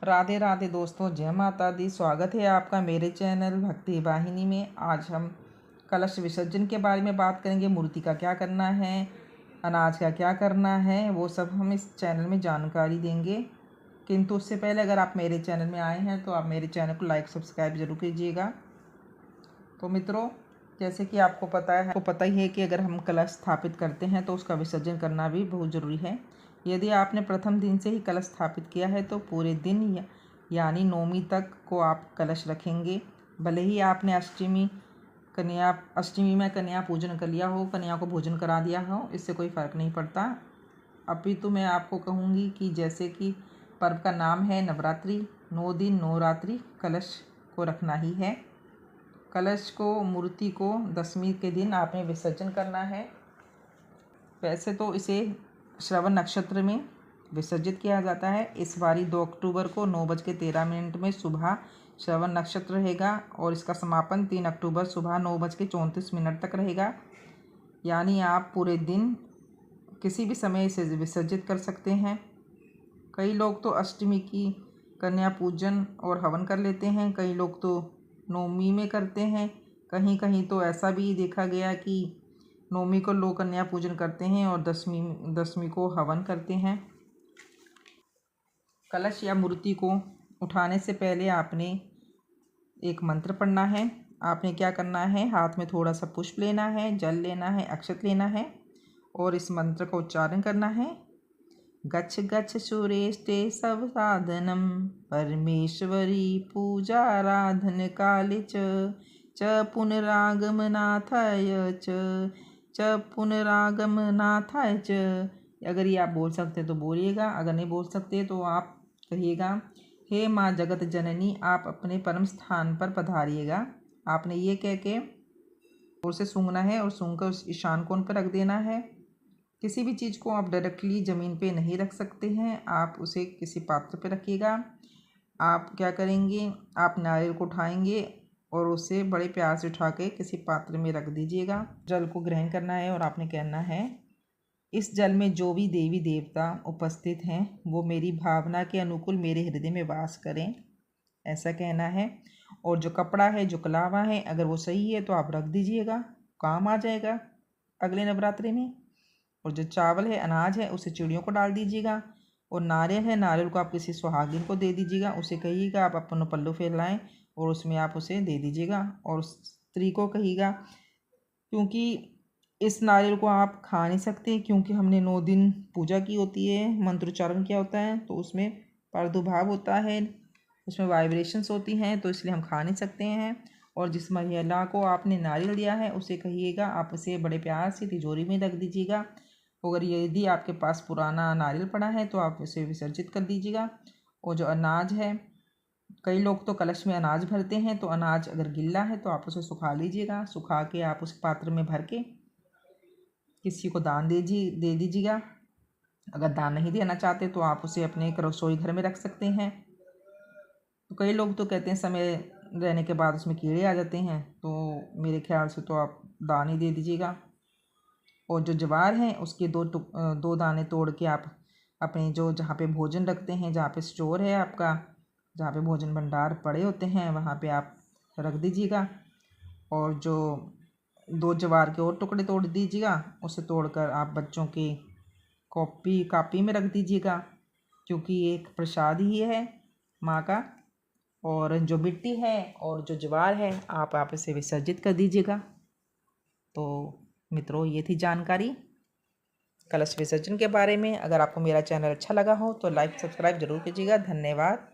राधे राधे दोस्तों, जय माता दी। स्वागत है आपका मेरे चैनल भक्ति वाहिनी में। आज हम कलश विसर्जन के बारे में बात करेंगे। मूर्ति का क्या करना है, अनाज का क्या करना है, वो सब हम इस चैनल में जानकारी देंगे। किंतु उससे पहले अगर आप मेरे चैनल में आए हैं तो आप मेरे चैनल को लाइक सब्सक्राइब जरूर कीजिएगा। तो मित्रों, जैसे कि आपको पता ही है कि अगर हम कलश स्थापित करते हैं तो उसका विसर्जन करना भी बहुत ज़रूरी है। यदि आपने प्रथम दिन से ही कलश स्थापित किया है तो पूरे दिन यानी नौमी तक को आप कलश रखेंगे। भले ही आपने अष्टमी में कन्या पूजन कर लिया हो, कन्या को भोजन करा दिया हो, इससे कोई फ़र्क नहीं पड़ता। अभी तो मैं आपको कहूँगी कि जैसे कि पर्व का नाम है नवरात्रि, 9 दिन 9 रात्रि कलश को रखना ही है। कलश को, मूर्ति को दशमी के दिन आपने विसर्जन करना है। वैसे तो इसे श्रवण नक्षत्र में विसर्जित किया जाता है। इस बारी 2 अक्टूबर को 9:13 में सुबह श्रवण नक्षत्र रहेगा और इसका समापन 3 अक्टूबर सुबह 9:34 तक रहेगा। यानी आप पूरे दिन किसी भी समय इसे विसर्जित कर सकते हैं। कई लोग तो अष्टमी की कन्या पूजन और हवन कर लेते हैं, कई लोग तो नौमी में करते हैं। कहीं कहीं तो ऐसा भी देखा गया कि नौमी को लोग कन्या पूजन करते हैं और दसवीं को हवन करते हैं। कलश या मूर्ति को उठाने से पहले आपने एक मंत्र पढ़ना है। आपने क्या करना है, हाथ में थोड़ा सा पुष्प लेना है, जल लेना है, अक्षत लेना है और इस मंत्र का उच्चारण करना है। गच्छ गच्छ सुरेष्टे सब साधनम परमेश्वरी पूजाराधन काले च पुनरागमनाथाय च पुनरागमनाथाय च। अगर ये आप बोल सकते हैं तो बोलिएगा, अगर नहीं बोल सकते तो आप कहिएगा, हे माँ जगत जननी, आप अपने परम स्थान पर पधारिएगा। आपने ये कह के जोर से सूंघना है और सूंघ कर उस ईशान कोण पर रख देना है। किसी भी चीज़ को आप डायरेक्टली ज़मीन पे नहीं रख सकते हैं, आप उसे किसी पात्र पे रखिएगा। आप क्या करेंगे, आप नारियल को उठाएंगे और उसे बड़े प्यार से उठा के किसी पात्र में रख दीजिएगा। जल को ग्रहण करना है और आपने कहना है, इस जल में जो भी देवी देवता उपस्थित हैं वो मेरी भावना के अनुकूल मेरे हृदय में वास करें, ऐसा कहना है। और जो कपड़ा है, जो कलावा है, अगर वो सही है तो आप रख दीजिएगा, काम आ जाएगा अगले नवरात्रि में। और जो चावल है, अनाज है, उसे चिड़ियों को डाल दीजिएगा। और नारियल है, नारियल को आप किसी सुहागिन को दे दीजिएगा, उसे कहिएगा आप अपना पल्लू फैलाएं और उसमें आप उसे दे दीजिएगा। और उस स्त्री को कहिएगा, क्योंकि इस नारियल को आप खा नहीं सकते, क्योंकि हमने 9 दिन पूजा की होती है, मंत्रोच्चारण किया होता है, तो उसमें प्रादुर्भाव होता है, उसमें वाइब्रेशंस होती हैं, तो इसलिए हम खा नहीं सकते हैं। और जिस महिला को आपने नारियल दिया है उसे कहिएगा आप उसे बड़े प्यार से तिजोरी में रख दीजिएगा। अगर यदि आपके पास पुराना नारियल पड़ा है तो आप उसे विसर्जित कर दीजिएगा। और जो अनाज है, कई लोग तो कलश में अनाज भरते हैं, तो अनाज अगर गिल्ला है तो आप उसे सुखा लीजिएगा। सुखा के आप उस पात्र में भर के किसी को दान दे दीजिएगा। अगर दान नहीं देना चाहते तो आप उसे अपने एक रसोई घर में रख सकते हैं। तो कई लोग तो कहते हैं समय रहने के बाद उसमें कीड़े आ जाते हैं, तो मेरे ख्याल से तो आप दान ही दे दीजिएगा। और जो ज्वार है उसके 2 दाने तोड़ के आप अपने जो जहाँ पे भोजन रखते हैं, जहाँ पे स्टोर है आपका, जहाँ पे भोजन भंडार पड़े होते हैं, वहाँ पे आप रख दीजिएगा। और जो 2 ज्वार के और टुकड़े तोड़ दीजिएगा, उसे तोड़कर आप बच्चों के कापी में रख दीजिएगा, क्योंकि ये एक प्रसाद ही है माँ का। और जो मिट्टी है और जो ज्वार है आप इसे विसर्जित कर दीजिएगा। तो मित्रों, ये थी जानकारी कलश विसर्जन के बारे में। अगर आपको मेरा चैनल अच्छा लगा हो तो लाइक सब्सक्राइब जरूर कीजिएगा। धन्यवाद।